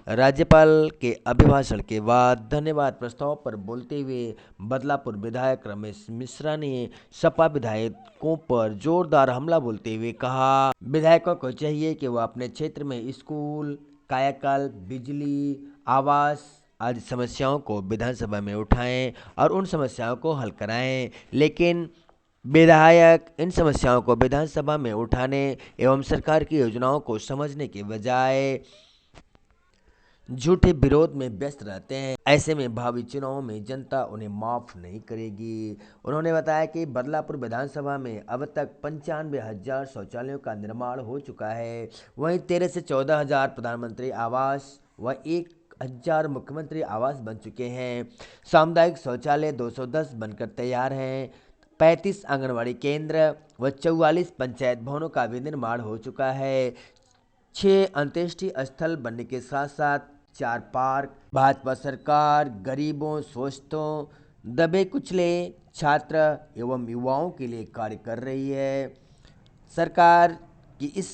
राज्यपाल के अभिभाषण के बाद धन्यवाद प्रस्ताव पर बोलते हुए बदलापुर विधायक रमेश मिश्रा ने सपा विधायकों पर जोरदार हमला बोलते हुए कहा, विधायकों को चाहिए कि वह अपने क्षेत्र में स्कूल, कायाकल्प, बिजली, आवास आदि समस्याओं को विधानसभा में उठाएं और उन समस्याओं को हल कराएं। लेकिन विधायक इन समस्याओं को विधानसभा में उठाने एवं सरकार की योजनाओं को समझने के बजाय झूठे विरोध में व्यस्त रहते हैं। ऐसे में भावी चुनाव में जनता उन्हें माफ नहीं करेगी। उन्होंने बताया कि बदलापुर विधानसभा में अब तक 95,000 शौचालयों का निर्माण हो चुका है। वहीं 13 से 14,000 प्रधानमंत्री आवास व 1,000 मुख्यमंत्री आवास बन चुके हैं। सामुदायिक शौचालय 210 बनकर तैयार हैं। 35 आंगनबाड़ी केंद्र व 44 पंचायत भवनों का भी निर्माण हो चुका है। 6 अंत्येष्टि स्थल बनने के साथ साथ 4 पार्क। भाजपा सरकार गरीबों, शोषितों, दबे कुचले छात्र एवं युवाओं के लिए कार्य कर रही है। सरकार की इस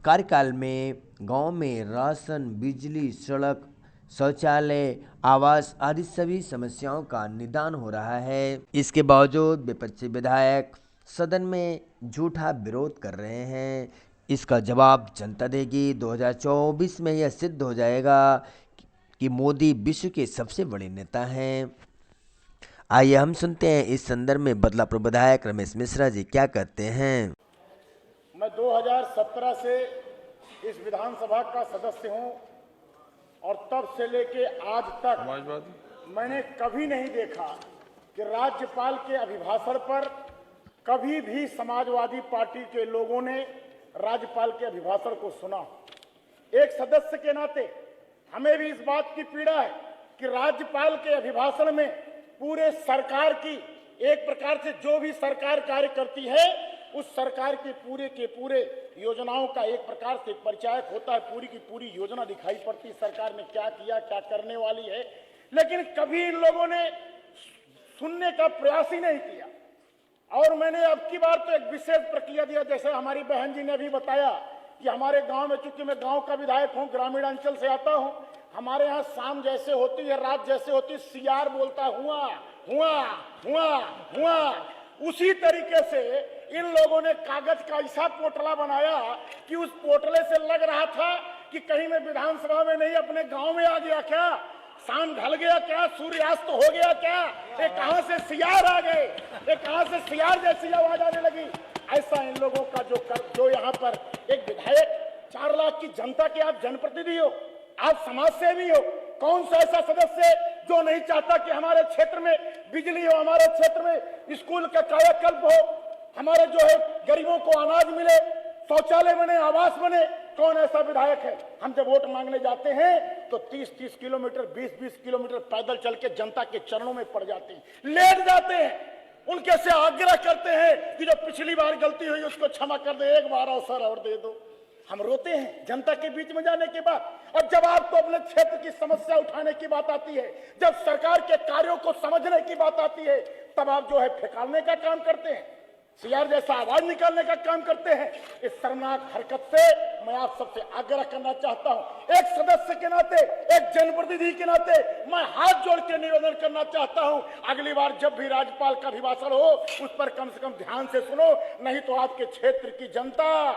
कार्यकाल में गांव में राशन, बिजली, सड़क, शौचालय, आवास आदि सभी समस्याओं का निदान हो रहा है। इसके बावजूद विपक्षी विधायक सदन में झूठा विरोध कर रहे हैं। इसका जवाब जनता देगी। 2024 में यह सिद्ध हो जाएगा कि मोदी विश्व के सबसे बड़े नेता हैं। आइए हम सुनते हैं इस संदर्भ में बदलापुर विधायक रमेश मिश्रा जी क्या कहते हैं। मैं 2017 से इस विधानसभा का सदस्य हूं और तब से लेके आज तक मैंने कभी नहीं देखा कि राज्यपाल के अभिभाषण पर कभी भी समाजवादी पार्टी के लोगों ने राज्यपाल के अभिभाषण को सुना। एक सदस्य के नाते हमें भी इस बात की पीड़ा है कि राज्यपाल के अभिभाषण में पूरे सरकार की एक प्रकार से जो भी सरकार कार्य करती है उस सरकार के पूरे योजनाओं का एक प्रकार से परिचायक होता है। पूरी की पूरी योजना दिखाई पड़ती है, सरकार ने क्या किया, क्या करने वाली है, लेकिन कभी इन लोगों ने सुनने का प्रयास ही नहीं किया। और मैंने अब की बार तो एक विशेष प्रक्रिया दिया, जैसे हमारी बहन जी ने भी बताया कि हमारे गांव में, चूंकि मैं गांव का विधायक हूं, ग्रामीण अंचल से आता हूं, हमारे यहाँ शाम जैसे होती है, रात जैसे होती, सियार बोलता हुआ हुआ हुआ हुआ। उसी तरीके से इन लोगों ने कागज का ऐसा पोटला बनाया कि उस पोटले से लग रहा था कि कहीं मैं विधानसभा में नहीं अपने गांव में आ गया क्या, शाम ढल गया क्या, सूर्यास्त हो गया क्या, ये कहां से सियार आ गए, ये कहां से सियार जैसी आवाज आने लगी। ऐसा इन लोगों का जो यहाँ पर एक विधायक, 4 लाख की जनता के आप जनप्रतिनिधि हो, आप समाज सेवी हो, कौन सा ऐसा सदस्य जो नहीं चाहता कि हमारे क्षेत्र में बिजली हो, हमारे क्षेत्र में स्कूल का कायाकल्प हो, हमारे जो है गरीबों को अनाज मिले, शौचालय बने, आवास बने। कौन ऐसा विधायक है? हम जब वोट मांगने जाते हैं तो 30-30 किलोमीटर, 20-20 किलोमीटर पैदल चल के जनता के चरणों में पड़ जाते हैं, लेट जाते हैं, उनके से आग्रह करते हैं कि जो पिछली बार गलती हुई उसको क्षमा कर दे, एक बार अवसर और दे दो। हम रोते हैं जनता के बीच में जाने के बाद। और जब आपको अपने क्षेत्र की समस्या उठाने की बात आती है, जब सरकार के कार्यों को समझने की बात आती है, तब आप जो है फेंकालने का काम करते हैं, सियार जैसा आवाज निकालने का काम करते हैं। इस शर्मनाक हरकत से मैं आप सबसे आग्रह करना चाहता हूं, एक सदस्य के नाते, एक जनप्रतिनिधि के नाते मैं हाथ जोड़ के निवेदन करना चाहता हूं, अगली बार जब भी राज्यपाल का अभिभाषण हो उस पर कम से कम ध्यान से सुनो, नहीं तो आपके क्षेत्र की जनता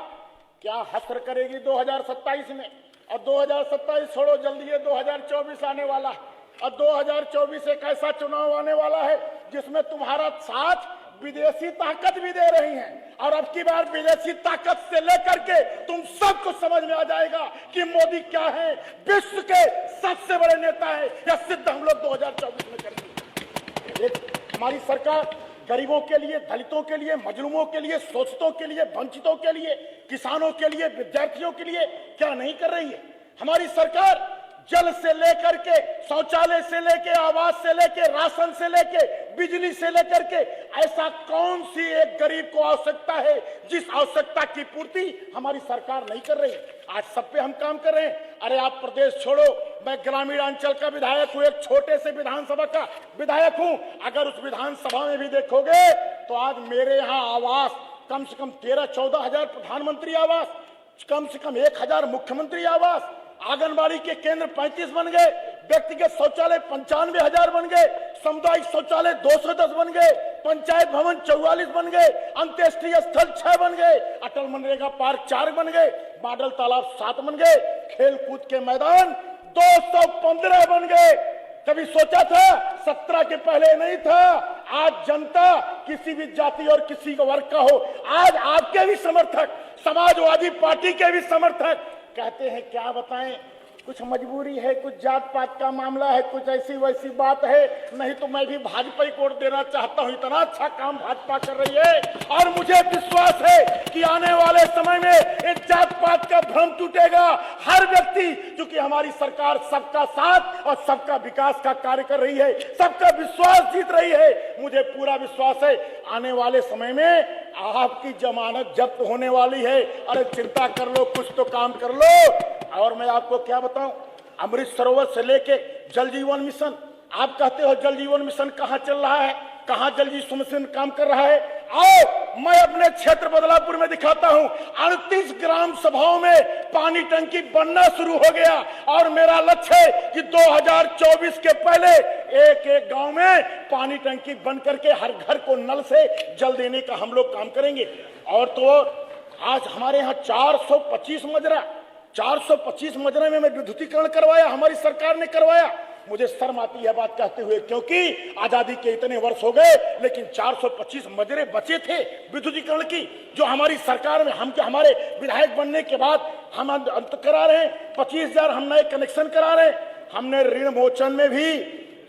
क्या हसर करेगी 2027 में। और 2027 छोड़ो, जल्दी ये 2024 आने वाला है, और 2024 एक ऐसा चुनाव आने वाला है जिसमें तुम्हारा साथ विदेशी ताकत भी दे रही हैं। और अब की बार विदेशी ताकत से लेकर के तुम सबको समझ में आ जाएगा कि मोदी क्या है, विश्व के सबसे बड़े नेता है। यह सिद्ध हम लोग 2024 में करेंगे। हमारी सरकार गरीबों के लिए, दलितों के लिए, मजलूमों के लिए, शोषितों के लिए, वंचितों के लिए, किसानों के लिए, विद्यार्थियों के लिए क्या नहीं कर रही है? हमारी सरकार जल से लेकर के, शौचालय से लेके, आवास से लेके, राशन से लेके, बिजली से लेकर के, ऐसा कौन सी एक गरीब को आवश्यकता है जिस आवश्यकता की पूर्ति हमारी सरकार नहीं कर रही? आज सब पे हम काम कर रहे हैं। अरे आप प्रदेश छोड़ो, मैं ग्रामीण अंचल का विधायक हूं, एक छोटे से विधानसभा का विधायक हूं। अगर उस विधानसभा में भी देखोगे तो आज मेरे यहाँ आवास कम से कम 13-14 हजार प्रधानमंत्री आवास, कम से कम 1,000 मुख्यमंत्री आवास, आंगनबाड़ी के केंद्र 35 बन गए, व्यक्तिगत शौचालय 95,000 बन गए, सामुदायिक शौचालय 210 बन गए, पंचायत भवन 44 बन गए, अंत्येष्टि स्थल 6 बन गए, अटल मनरेगा पार्क 4 बन गए, मॉडल तालाब 7 बन गए, खेल कूद के मैदान 215 बन गए। कभी सोचा था? 17 के पहले नहीं था। आज जनता किसी भी जाति और किसी वर्ग का हो, आज आपके भी समर्थक, समाजवादी पार्टी के भी समर्थक कहते हैं क्या बताएं, कुछ मजबूरी है, कुछ जात पात का मामला है, कुछ ऐसी वैसी बात है, नहीं तो मैं भी भाजपा ही वोट देना चाहता हूं। इतना अच्छा काम भाजपा कर रही है और मुझे विश्वास है कि आने वाले समय में इस जात पात का भ्रम टूटेगा। हर व्यक्ति, क्योंकि हमारी सरकार सबका साथ और सबका विकास का कार्य कर रही है, सबका विश्वास जीत रही है। मुझे पूरा विश्वास है आने वाले समय में आपकी जमानत जब्त होने वाली है। अरे चिंता कर लो, कुछ तो काम कर लो। और मैं आपको क्या बताऊं, अमृत सरोवर से लेके जल जीवन मिशन, आप कहते हो जल जीवन मिशन कहां चल रहा है, कहां जल जीवन मिशन काम कर रहा है? आओ मैं अपने क्षेत्र बदलापुर में दिखाता हूं। 38 ग्राम सभाओं में पानी टंकी बनना शुरू हो गया और मेरा लक्ष्य है कि 2024 के पहले एक एक गांव में पानी टंकी बन करके हर घर को नल से जल देने का हम लोग काम करेंगे। और तो आज हमारे यहाँ 425 मजरा में विद्युतीकरण करवाया, हमारी सरकार ने करवाया। मुझे शर्म आती है बात कहते हुए, क्योंकि आजादी के इतने वर्ष हो गए लेकिन 425 मजरे बचे थे विद्युतीकरण की, जो हमारी सरकार में हमारे विधायक बनने के बाद हम अंत करा रहे हैं। 25,000 हम नए कनेक्शन करा रहे हैं। हमने ऋण मोचन में भी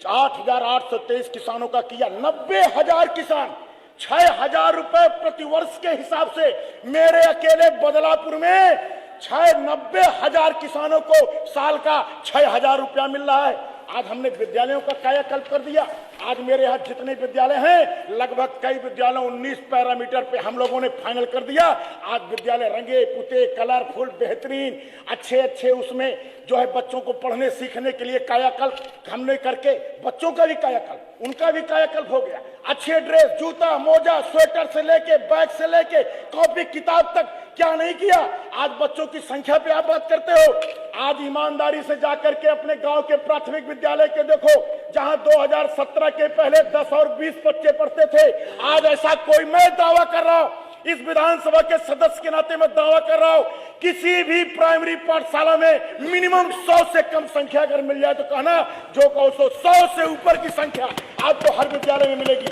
8,823 किसानों का किया। 90,000 किसान 6,000 रुपए प्रति वर्ष के हिसाब से मेरे अकेले बदलापुर में 90,000 किसानों को साल का 6,000 रुपया मिल रहा है। आज हमने विद्यालयों का कायाकल्प कर दिया। आज मेरे यहाँ जितने विद्यालय हैं, लगभग कई विद्यालयों 19 पैरामीटर पे हम लोगों ने फाइनल कर दिया। आज विद्यालय रंगे पुते, कलरफुल, बेहतरीन, अच्छे उसमें जो है बच्चों को पढ़ने सीखने के लिए कायाकल्प हमने करके बच्चों का भी कायाकल्प, उनका भी कायाकल्प हो गया। अच्छे ड्रेस, जूता, मोजा, स्वेटर से लेके बैग से लेके कॉपी किताब तक क्या नहीं किया। आज बच्चों की संख्या पे आप बात करते हो। आज ईमानदारी से जाकर के अपने गांव के प्राथमिक विद्यालय के देखो, जहां 2017 के पहले 10 और 20 बच्चे पढ़ते थे, आज ऐसा कोई, मैं दावा कर रहा हूं, इस विधानसभा के सदस्य के नाते मैं दावा कर रहा हूं, किसी भी प्राइमरी पाठशाला में मिनिमम 100 से कम संख्या अगर मिल जाए तो कहना, जो कहो 100 से ऊपर की संख्या आपको हर विद्यालय में मिलेगी।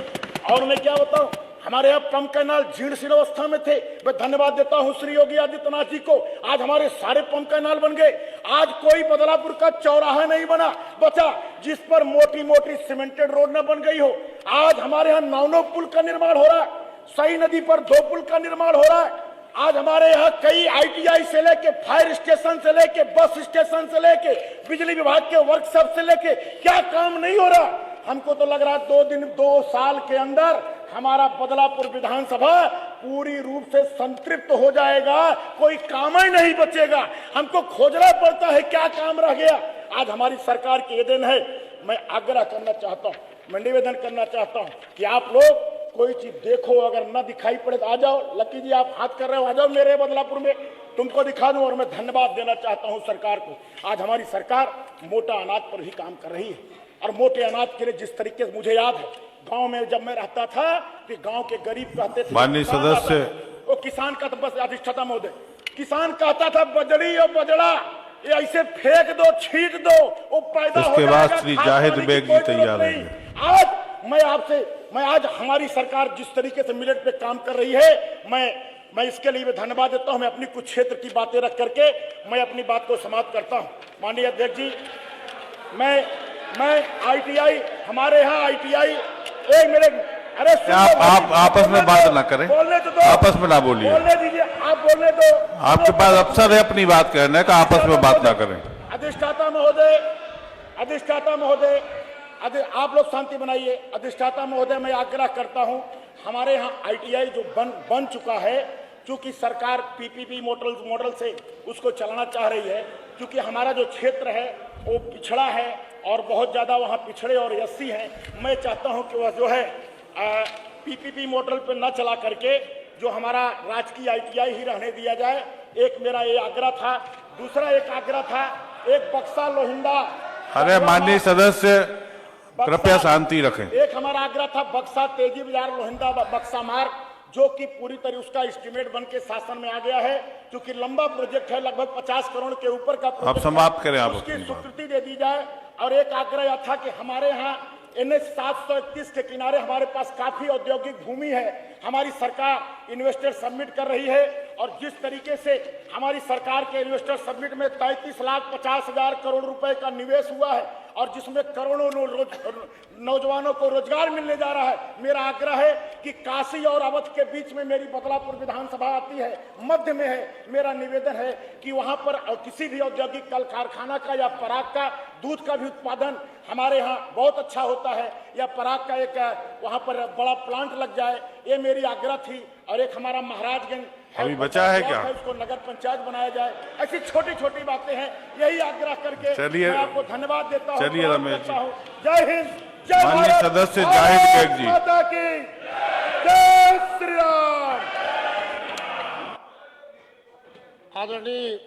और मैं क्या बताऊं, हमारे यहाँ पंप कैनाल जीर्ण शीर्ण अवस्था में थे। मैं धन्यवाद देता हूं श्री योगी आदित्यनाथ जी को, आज हमारे सारे पंप कैनाल बन गए। आज कोई बदलापुर का चौराहा नहीं बचा जिस पर मोटी मोटी सीमेंटेड रोड न बन गई हो। आज हमारे यहाँ 9 पुल का निर्माण हो रहा है, सई नदी पर 2 पुल का निर्माण हो रहा है। आज हमारे यहाँ कई ITI से लेके, फायर स्टेशन से लेके, बस स्टेशन से लेके, बिजली विभाग के वर्कशॉप से लेके, क्या काम नहीं हो रहा। हमको तो लग रहा 2 साल के अंदर हमारा बदलापुर विधानसभा पूरी रूप से संतृप्त हो जाएगा, कोई काम ही नहीं बचेगा। हमको खोजना पड़ता है क्या काम रह गया। आज हमारी सरकार के ये दिन है। मैं आग्रह करना चाहता हूँ, मैं निवेदन करना चाहता हूँ कि आप लोग कोई चीज देखो, अगर न दिखाई पड़े तो आ जाओ। लकी जी आप हाथ कर रहे हो, आ जाओ मेरे बदलापुर में, तुमको दिखा दूं। और मैं धन्यवाद देना चाहता हूं सरकार को। आज हमारी सरकार मोटा अनाज पर भी काम कर रही है और मोटे अनाज के लिए जिस तरीके से मुझे याद है, गांव में जब मैं रहता था कि गांव के गरीब कहते थे, माननीय सदस्य, वो किसान का, तो बस अधिष्ठाता महोदय, किसान कहता था बजड़ी और बजड़ा ये ऐसे फेंक दो, छीट दो, वो पैदा हो जाएगा। इसके बाद श्री जाहिद बेग जी तैयार हैं। आज मैं आज हमारी सरकार जिस तरीके से मिलेट पे काम कर रही है, मैं इसके लिए धन्यवाद देता हूं। मैं अपनी कुछ क्षेत्र की बातें रख करके मैं अपनी बात को समाप्त करता हूं। माननीय अध्यक्ष जी, मैं ITI, हमारे यहाँ ITI, मेरे, अरे आप आपस में बात ना करें, बोलने तो दो, आपस में ना बोलिए, बोलने दीजिए, आप बोलने दो। आपके पास अवसर है अपनी बात कहने का, आपस में बात ना करें। अधिष्ठाता महोदय, आप लोग शांति बनाइए। अधिष्ठाता महोदय, मैं आग्रह करता हूं, हमारे यहाँ ITI जो बन चुका है, क्योंकि सरकार PPP मॉडल से उसको चलाना चाह रही है, क्योंकि हमारा जो क्षेत्र है वो पिछड़ा है और बहुत ज़्यादा वहाँ पिछड़े और SC हैं। मैं चाहता हूँ कि वह जो है PPP मॉडल पर न चला करके जो हमारा राजकीय ITI ही रहने दिया जाए। एक मेरा ये आग्रह था। दूसरा एक आग्रह था एक बक्सा लोहिंदा। अरे माननीय सदस्य कृपया शांति रखें। एक हमारा आग्रह था बक्सा तेजी बाजार लोहिंदा बक्सा मार्ग, जो कि पूरी तरह उसका एस्टीमेट बन के शासन में आ गया है, क्योंकि लंबा प्रोजेक्ट है, लगभग 50 करोड़ के ऊपर का प्रोजेक्ट। आप समाप्त करें, आप उसकी अपनी बात। स्वीकृति दे दी जाए। और एक आग्रह यह था कि हमारे यहाँ NH 731 के किनारे हमारे पास काफी औद्योगिक भूमि है, हमारी सरकार इन्वेस्टर सबमिट कर रही है, और जिस तरीके से हमारी सरकार के इन्वेस्टर सबमिट में 33,50,000 करोड़ रुपए का निवेश हुआ है, और जिसमें करोड़ों नौजवानों को रोजगार मिलने जा रहा है, मेरा आग्रह है कि काशी और अवध के बीच में मेरी बदलापुर विधानसभा आती है, मध्य में है। मेरा निवेदन है कि वहां पर किसी भी औद्योगिक कल कारखाना का या पराग का, दूध का भी उत्पादन हमारे यहाँ बहुत अच्छा होता है, या पराग का एक वहां पर बड़ा प्लांट लग जाए, ये मेरी आग्रह थी। और एक हमारा महाराजगंज अभी बचा है क्या? उसको नगर पंचायत बनाया जाए। ऐसी छोटी छोटी बातें हैं, यही आग्रह करके चलिए, मैं आपको धन्यवाद देता हूं। चलिए रमेश जी। जय हिंद, जय माननीय भारत, सदस्य जाहिद बेग जी। माता की जय श्री राम। आदरणीय